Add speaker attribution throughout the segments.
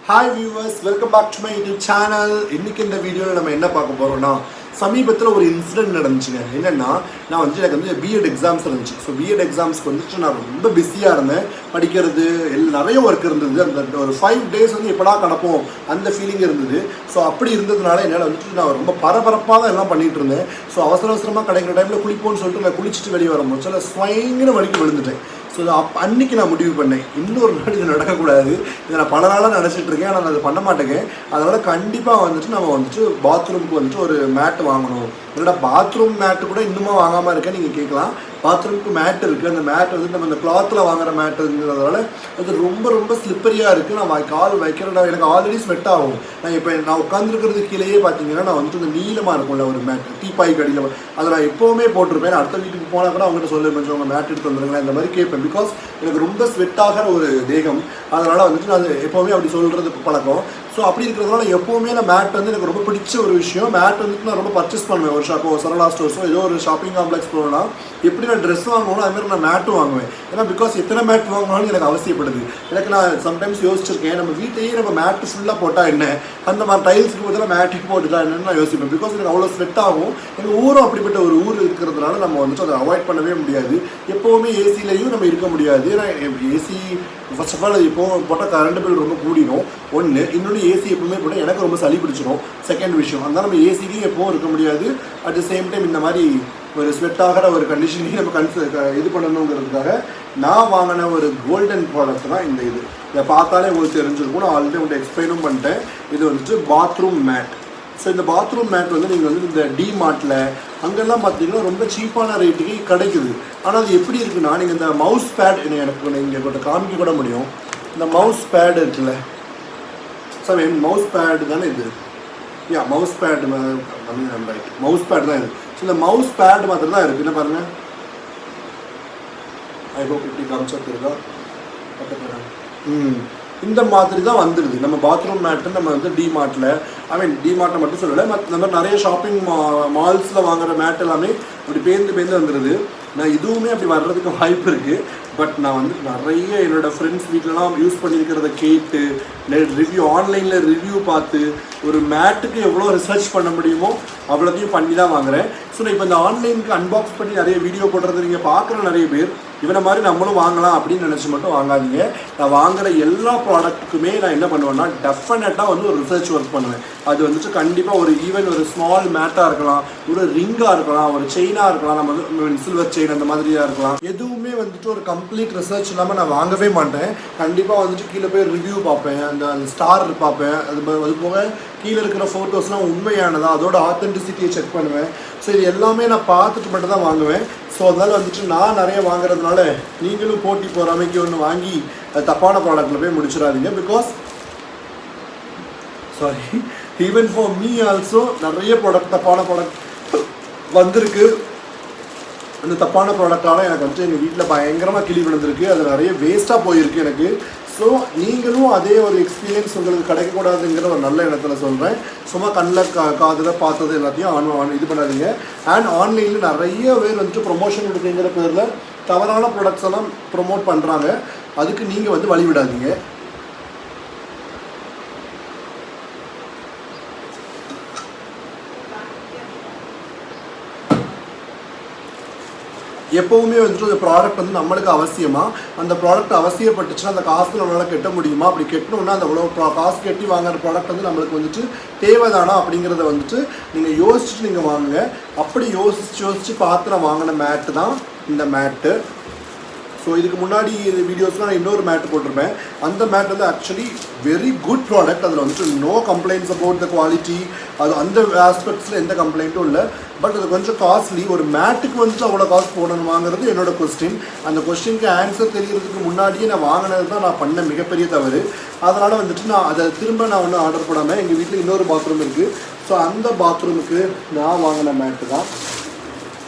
Speaker 1: Hi viewers, welcome back to my YouTube channel. இன்னைக்கு இந்த வீடியோவில் நம்ம என்ன பார்க்க போகிறோம்னா சமீபத்தில் ஒரு இன்சிடென்ட் நடந்துச்சுங்க. என்னென்னா நான் எனக்கு வந்து பிஎட் எக்ஸாம்ஸ் இருந்துச்சு. ஸோ பிஎட் எக்ஸாம்ஸ்க்கு வந்துட்டு நான் ரொம்ப பிஸியாக இருந்தேன். படிக்கிறது நிறைய ஒர்க் இருந்தது. அந்த ஒரு 5 days வந்து எப்படா கிடப்போம் அந்த ஃபீலிங் இருந்தது. ஸோ அப்படி இருந்ததுனால என்னால் வந்துட்டு நான் ரொம்ப பரபரப்பாக தான் எல்லாம் பண்ணிகிட்டு இருந்தேன். ஸோ அவசரமாக கிடைக்கிற டைமில் குளிப்போன்னு சொல்லிட்டு நான் குளிச்சுட்டு வெளியே வரும்போது சில ஸ்வைங்கின வலிக்கு விழுந்துட்டேன். ஸோ அன்றைக்கி நான் முடிவு பண்ணேன், இன்னொரு நாள் இது நடக்கக்கூடாது. இதை நான் பல நாளாக நினச்சிட்டு இருக்கேன், ஆனால் நான் அதை பண்ண மாட்டேங்க. அதனால் கண்டிப்பாக வந்துட்டு நம்ம வந்துட்டு பாத்ரூமுக்கு வந்துட்டு ஒரு மேட் வாங்கணும். என்னோட பாத்ரூம் மேட்டு கூட இன்னுமா வாங்காமல் இருக்கேன் நீங்கள் கேட்கலாம். பாத்ரூமுக்கு மேட் இருக்குது. அந்த மேட் வந்து நம்ம இந்த கிளாத்தில் வாங்குற மேட்டுங்கிறதுனால அது ரொம்ப ரொம்ப ஸ்லிப்பரியாக இருக்குது. நான் கால் வைக்கிறேன், எனக்கு ஆல்ரெடி ஸ்வெட் ஆகும். நான் உட்காந்துருக்கிறது கீழேயே பார்த்தீங்கன்னா நான் வந்துட்டு இந்த நீளமாக இருக்கும்ல ஒரு மேட், டீப்பாய் கடியில், அதை நான் எப்போவுமே போட்டிருப்பேன். அடுத்த வீட்டுக்கு போனால் கூட அவங்ககிட்ட சொல்லுவேன், கொஞ்சம் உங்கள் மேட் எடுத்து வந்துருங்களேன் இந்த மாதிரி கேட்பேன். பிகாஸ் எனக்கு ரொம்ப ஸ்வெட் ஆகிற ஒரு தேகம். அதனால் வந்துட்டு நான் எப்போவுமே அப்படி சொல்கிறது பழக்கம். ஸோ அப்படி இருக்கிறதுனால எப்போவுமே நான் மேட் வந்து எனக்கு ரொம்ப பிடிச்ச ஒரு விஷயம். மேட் வந்துட்டு நான் ரொம்ப பர்ச்சேஸ் பண்ணுவேன். ஒரு ஷாப்போ சரளா ஸ்டோர்ஸோ ஏதோ ஒரு ஷாப்பிங் காம்ப்ளெக்ஸ் போகணும்னா எப்படி நான் ட்ரெஸ் வாங்கணும் அதுமாதிரி நான் மேட்டும் வாங்குவேன். ஏன்னா பிகாஸ் எத்தனை மேட் வாங்கணும்னு எனக்கு அவசியப்படுது. எனக்கு நான் சம்டைம்ஸ் யோசிச்சிருக்கேன், நம்ம வீட்டையே நம்ம மேட்டு ஃபுல்லாக போட்டால் என்ன, அந்த மாதிரி டைல்ஸுக்கு பதிலாக மேட்டுக்கு போட்டுட்டா என்னன்னு நான் யோசிப்பேன். பிகாஸ் எனக்கு அவ்வளோ ஸ்வெட் ஆகும். எங்கள் ஊரும் அப்படிப்பட்ட ஒரு ஊர் இருக்கிறதுனால நம்ம வந்துட்டு அதை அவாய்ட் பண்ணவே முடியாது. எப்போவுமே ஏசிலையும் நம்ம இருக்க முடியாது. ஏன்னா ஏசி ஃபர்ஸ்ட் ஆஃப் ஆல் இப்போது போட்டால் கரண்ட் பில் ரொம்ப கூடிடும் ஒன்று. இன்னொன்று ஏசி எப்பவுமே போட்டால் எனக்கு ரொம்ப சளி பிடிச்சிடும். செகண்ட் விஷயம், அதனால் நம்ம ஏசிலையும் எப்போவும் இருக்க முடியாது. அட் த சேம் டைம் இந்த மாதிரி ஒரு ஸ்வெட் ஆகிற ஒரு கண்டிஷனையும் நம்ம இது பண்ணணுங்கிறதுக்காக நான் வாங்கின ஒரு கோல்டன் ப்ராடக்ட் தான் இந்த இது. இதை பார்த்தாலே உங்களுக்கு தெரிஞ்சிருக்கும். நான் ஆல்ரெடி உங்கள்கிட்ட எக்ஸ்பிளைனும் பண்ணிட்டேன். இது வந்துட்டு பாத்ரூம் மேட். ஸோ இந்த பாத்ரூம் மேட் வந்து நீங்கள் வந்து இந்த டிமார்ட்டில் அங்கெல்லாம் பார்த்தீங்கன்னா ரொம்ப சீப்பான ரேட்டுக்கு கிடைக்குது. ஆனால் அது எப்படி இருக்குன்னா, நீங்கள் இந்த மவுஸ் பேட் எனக்கு நீங்கள் கொஞ்சம் காமிக்க கூட முடியும். இந்த மவுஸ் பேடு இருக்குல்ல சார், மவுஸ் பேடு தானே இது. Mouse pad right, mouse pad தான் இது. ஸோ இந்த மவுஸ் பேட் மாத்திரம் தான் இருக்குது. என்ன பாருங்கள், ஐ ஹோப் இப்படி காமிச்சா இருக்கா இந்த மாதிரி தான் வந்துடுது. நம்ம பாத்ரூம் மேட்டு நம்ம வந்து டிமார்ட்டில், டிமார்ட்டை மட்டும் சொல்லலை, நம்ம நிறைய ஷாப்பிங் மால்ஸில் வாங்குகிற மேட் எல்லாமே அப்படி பேர்ந்து வந்துடுது. நான் இதுவுமே அப்படி வர்றதுக்கு வாய்ப்பு இருக்குது. பட் நான் வந்து நிறைய என்னோடய ஃப்ரெண்ட்ஸ் வீட்டிலலாம் யூஸ் பண்ணியிருக்கிறத கேட்டு ரிவ்யூ, ஆன்லைனில் ரிவ்யூ பார்த்து ஒரு மேட்டுக்கு எவ்வளோ ரிசர்ச் பண்ண முடியுமோ அவ்வளோத்தையும் பண்ணி தான் வாங்குகிறேன். ஸோ நான் இப்போ இந்த ஆன்லைனுக்கு அன்பாக்ஸ் பண்ணி நிறைய வீடியோ போடுறது நீங்கள் பார்க்குற நிறைய பேர் இவனை மாதிரி நம்மளும் வாங்கலாம் அப்படின்னு நினச்சி மட்டும் வாங்காதீங்க. நான் வாங்குகிற எல்லா ப்ராடக்ட்டுக்குமே நான் என்ன பண்ணுவேன்னா டெஃபினட்டாக வந்து ஒரு ரிசர்ச் ஒர்க் பண்ணுவேன். அது வந்துட்டு கண்டிப்பாக ஒரு ஈவன் ஒரு ஸ்மால் மேட்டாக இருக்கலாம், ஒரு ரிங்காக இருக்கலாம், ஒரு செயினாக இருக்கலாம், நம்ம வந்து சில்வர் செயின் அந்த மாதிரியாக இருக்கலாம். எதுவுமே வந்துட்டு ஒரு கம்ப்ளீட் ரிசர்ச் இல்லாமல் நான் வாங்கவே மாட்டேன். கண்டிப்பாக வந்துட்டு கீழே போய் ரிவ்யூ பார்ப்பேன், அந்த ஸ்டார் பார்ப்பேன். அது போக கீழே இருக்கிற ஃபோட்டோஸ்லாம் உண்மையானதா, அதோட ஆத்தென்டிசிட்டியை செக் பண்ணுவேன். ஸோ இது எல்லாமே நான் பார்த்துட்டு மட்டும் தான் வாங்குவேன். ஸோ அதனால் வந்துட்டு நான் நிறைய வாங்குறதுனால நீங்களும் போட்டி போகிறாமைக்கு ஒன்று வாங்கி தப்பான ப்ராடக்ட்டில் போய் முடிச்சிடாதீங்க. Because even for me also நிறைய தப்பான ப்ராடக்ட் வந்திருக்கு. அந்த தப்பான ப்ராடக்டால் எனக்கு வந்துட்டு எங்கள் வீட்டில் பயங்கரமாக கிளி விழுந்திருக்கு. அது நிறைய வேஸ்ட்டாக போயிருக்கு எனக்கு. ஸோ நீங்களும் அதே ஒரு எக்ஸ்பீரியன்ஸ் உங்களுக்கு கிடைக்கக்கூடாதுங்கிற ஒரு நல்ல இடத்துல சொல்கிறேன். சும்மா கண்ணில் காதில் பார்த்தது எல்லாத்தையும் இது பண்ணாதீங்க. அண்ட் ஆன்லைனில் நிறைய பேர் வந்துட்டு ப்ரொமோஷன் கொடுக்குங்கிற பேரில் தவறான ப்ராடக்ட்ஸ் எல்லாம் ப்ரொமோட் பண்ணுறாங்க. அதுக்கு நீங்கள் வந்து வழி விடாதீங்க. எப்போவுமே வந்துட்டு அந்த ப்ராடக்ட் வந்து நம்மளுக்கு அவசியமாக, அந்த ப்ராடக்ட் அவசியப்பட்டுச்சுன்னா அந்த காசு நம்மளால் கட்ட முடியுமா, அப்படி கட்டணுன்னா அந்த அவ்வளோ காசு கட்டி வாங்குற ப்ராடக்ட் வந்து நம்மளுக்கு வந்துட்டு தேவைதானா அப்படிங்கிறத வந்துட்டு நீங்கள் யோசிச்சுட்டு நீங்கள் வாங்குங்க. அப்படி யோசிச்சு பார்த்து நான் வாங்கின மேட்டு தான் இந்த மேட்டு. ஸோ இதுக்கு முன்னாடி வீடியோஸ்லாம் நான் இன்னொரு மேட்டு போட்டிருப்பேன். அந்த மேட் வந்து ஆக்சுவலி வெரி குட் ப்ராடக்ட். அதில் வந்துட்டு no complaints about the quality, அது அந்த ஆஸ்பெக்ட்ஸில் எந்த கம்ப்ளைண்ட்டும் இல்லை. பட் அது கொஞ்சம் காஸ்ட்லி. ஒரு மேட்டுக்கு வந்துட்டு அவ்வளோ காசு போடணுமாங்கிறது என்னோட கொஸ்டின். அந்த கொஸ்டினுக்கு ஆன்சர் தெரியறதுக்கு முன்னாடியே நான் வாங்கினது தான் நான் பண்ண மிகப்பெரிய தவறு. அதனால் வந்துட்டு நான் அதை திரும்ப நான் ஒன்றும் ஆர்டர் போடாமல், எங்கள் வீட்டில் இன்னொரு பாத்ரூம் இருக்குது. ஸோ அந்த பாத்ரூமுக்கு நான் வாங்கின மேட்டு தான்.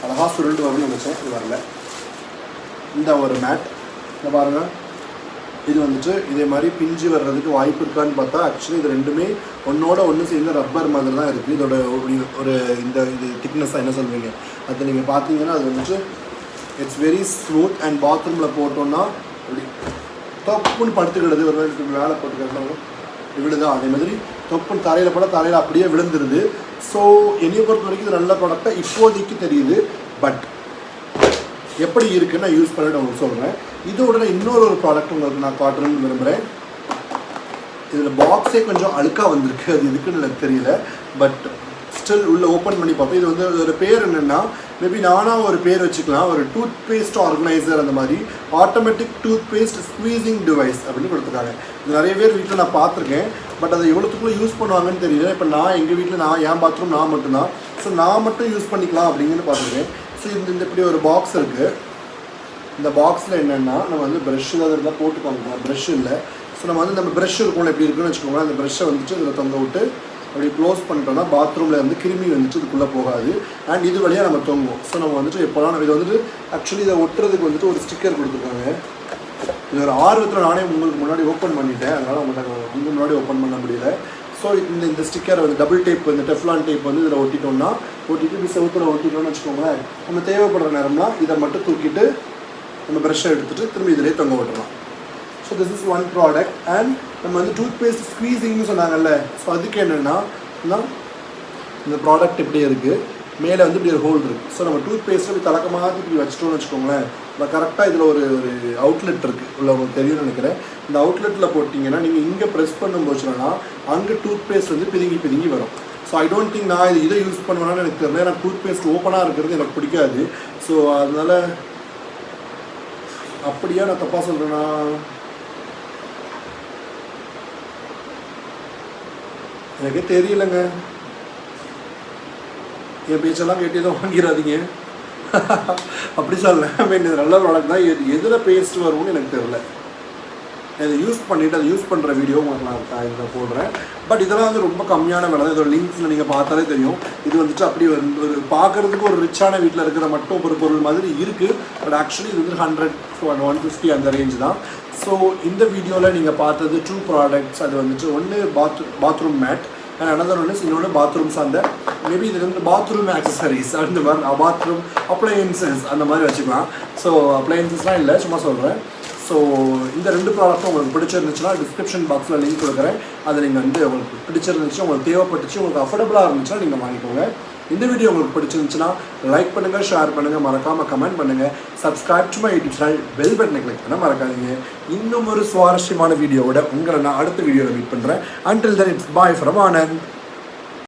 Speaker 1: அழகாக சுருண்டு வரும்னு நினச்சேன், இது வரல. இந்த ஒரு மேட் இதை பாருங்கள். இது வந்துட்டு இதே மாதிரி பிஞ்சு வர்றதுக்கு வாய்ப்பு இருக்கான்னு பார்த்தா ஆக்சுவலி இது ரெண்டுமே ஒன்றோட ஒன்று சேர்ந்த ரப்பர் மாதிரி தான் இருக்குது. இதோட ஒரு இது திக்னஸாக என்ன சொல்வீங்க, அதை நீங்கள் பார்த்தீங்கன்னா அது வந்துட்டு இட்ஸ் வெரி ஸ்மூத். அண்ட் பாத்ரூமில் போட்டோன்னா அப்படி தப்புன்னு படுத்துக்கிடுது. ஒரு வேலை போட்டுக்கிறது விழுதா, அதே மாதிரி தொப்புன்னு தரையில் போட தரையில் அப்படியே விழுந்துருது. ஸோ என்னையை பொறுத்த வரைக்கும் இது நல்ல ப்ராடக்டாக இப்போதைக்கு தெரியுது. பட் எப்படி இருக்குன்னு நான் யூஸ் பண்ணிட்டு உங்களுக்கு சொல்கிறேன். இதோட நான் இன்னொரு ப்ராடக்ட் உங்களுக்கு நான் காட்டணும்னு விரும்புகிறேன். இதில் பாக்ஸே கொஞ்சம் அழுக்காக வந்திருக்கு, அது இதுக்குன்னு எனக்கு தெரியல. பட் ஸ்டில் உள்ளே ஓப்பன் பண்ணி பார்ப்போம். இது வந்து ஒரு பேர் என்னென்னா, மேபி நானாக ஒரு பேர் வச்சுக்கலாம், ஒரு டூத் பேஸ்ட் ஆர்கனைசர், அந்த மாதிரி automatic toothpaste squeezing device அப்படின்னு கொடுத்துருக்காங்க. இது நிறைய பேர் வீட்டில் நான் பார்த்துருக்கேன். பட் அதை எவ்வளோத்துக்குள்ளே யூஸ் பண்ணுவாங்கன்னு தெரியல. இப்போ நான் எங்கள் வீட்டில் என் பாத்ரூம் நான் மட்டும்தான், ஸோ நான் மட்டும் யூஸ் பண்ணிக்கலாம் அப்படிங்கன்னு பார்த்துருக்கேன். ஸோ இந்த இப்படி ஒரு பாக்ஸ் இருக்குது. இந்த பாக்ஸில் என்னென்னா, நம்ம வந்து ப்ரெஷ் ஏதாவது இருந்தால் போட்டுக்கோங்க. ப்ரெஷ் இல்லை. ஸோ நம்ம வந்து நம்ம ப்ரெஷ் இருக்கும்ல, எப்படி இருக்குன்னு வச்சுக்கோங்க. அந்த ப்ரெஷ்ஷை வந்துட்டு இதில் தொங்க விட்டு அப்படி க்ளோஸ் பண்ணிட்டோம்னா பாத்ரூமில் இருந்து கிருமி வந்துட்டு இதுக்குள்ளே போகாது. அண்ட் இது வழியாக நம்ம தொங்குவோம். ஸோ நம்ம வந்துட்டு எப்போலாம் இது வந்துட்டு ஆக்சுவலி இதை ஒட்டுறதுக்கு வந்துட்டு ஒரு ஸ்டிக்கர் கொடுத்துருக்காங்க. இது ஒரு ஆர்வத்தில் நானே உங்களுக்கு முன்னாடி ஓப்பன் பண்ணிட்டேன், அதனால் உங்களுக்கு முன்னாடி ஓப்பன் பண்ண முடியல. ஸோ இந்த ஸ்டிக்கரை வந்து டபுள் டேப் வந்து டெஃப்லான் டேப் வந்து இதில் ஒட்டிட்டோம்னா, ஒட்டிட்டு இப்படி செவுத்தில் ஒட்டிட்டோம்னு வச்சுக்கோங்களேன். நம்ம தேவைப்படுற நேரம்னா இதை மட்டும் தூக்கிட்டு நம்ம ப்ரெஷ்ஷை எடுத்துகிட்டு திரும்பி இதிலே தொங்க விட்டுறலாம். So this is one product. And நம்ம வந்து டூத் பேஸ்ட் ஸ்குவீசிங்னு சொன்னாங்கல்ல, ஸோ அதுக்கு என்னென்னா இந்த ப்ராடக்ட் இப்படி இருக்குது, மேலே வந்து இப்படி ஒரு ஹோல் இருக்குது. ஸோ நம்ம டூத் பேஸ்ட்டை இப்படி தலக்கமாக இப்படி வச்சிட்டோம்னு வச்சுக்கோங்களேன். இப்போ கரெக்டாக இதில் ஒரு அவுட்லெட் இருக்குது உள்ள, உங்களுக்கு தெரியும்னு நினைக்கிறேன். இந்த அவுட்லெட்டில் போட்டிங்கன்னா நீங்கள் இங்கே ப்ரெஸ் பண்ணும்போதுனா அங்கே டூத் பேஸ்ட் வந்து பிதுங்கி வரும். ஸோ ஐ டோன்ட் திங்க் நான் இதை யூஸ் பண்ணுவேன்னு எனக்கு தெரியல. ஏன்னா டூத் பேஸ்ட் ஓப்பனாக இருக்கிறது எனக்கு பிடிக்காது. ஸோ அதனால் அப்படியா நான் தப்பாக சொல்கிறேன்னா, எனக்கே தெரியலைங்க. என் பேச்செல்லாம் கேட்டு எதுவும் வாங்கிடாதீங்க. அப்படி சொல்லலை. இது நல்ல ப்ராடக்ட் தான். எதில் பேஸ்ட் வரும்னு எனக்கு தெரியல. இதை யூஸ் பண்ணிவிட்டு அதை யூஸ் பண்ணுற வீடியோ உங்களுக்கு நான் இதில் போடுறேன். பட் இதெல்லாம் வந்து ரொம்ப கம்மியான விலை. இதோட லிங்க்ஸில் நீங்கள் பார்த்தாலே தெரியும். இது வந்துட்டு அப்படி ஒரு பார்க்குறதுக்கு ஒரு ரிச்சான வீட்டில் இருக்கிற மட்டும் ஒரு பொருள் மாதிரி இருக்குது. பட் ஆக்சுவலி இது வந்து 100 to 150 அந்த ரேஞ்ச் தான். ஸோ இந்த வீடியோவில் நீங்கள் பார்த்தது 2 ப்ராடக்ட்ஸ். அது வந்துட்டு ஒன்று பாத்ரூம் மேட் அண்ட் அனதர் ஒன்று இன்னொன்று பாத்ரூம் சார்ந்த, மேபி இது வந்து பாத்ரூம் ஆக்சசரிஸ் அந்த மாதிரி, பாத்ரூம் அப்ளையன்சஸ் அந்த மாதிரி வச்சுக்கலாம். ஸோ அப்ளையன்சஸ்லாம் இல்லை, சும்மா சொல்கிறேன். ஸோ இந்த 2 ப்ராடக்ட்டும் உங்களுக்கு பிடிச்சிருந்துச்சுன்னா டிஸ்கிரிப்ஷன் பாக்ஸில் லிங்க் கொடுக்குறேன். அதை நீங்கள் வந்து உங்களுக்கு பிடிச்சிருந்துச்சு, உங்களுக்கு தேவைப்பட்டுச்சு, உங்களுக்கு அஃபோர்டபுளாக இருந்துச்சுன்னா நீங்கள் வாங்கிக்கோங்க. இந்த வீடியோ உங்களுக்கு பிடிச்சிருந்துச்சுன்னா லைக் பண்ணுங்கள், ஷேர் பண்ணுங்கள், மறக்காமல் கமெண்ட் பண்ணுங்கள். Subscribe to my YouTube channel, bell பட்டனை கிளிக் பண்ண மறக்காதீங்க. இன்னும் ஒரு சுவாரஸ்யமான வீடியோவோட உங்களை நான் அடுத்த வீடியோவில் மீட் பண்ணுறேன். Until then, it's bye from Anand.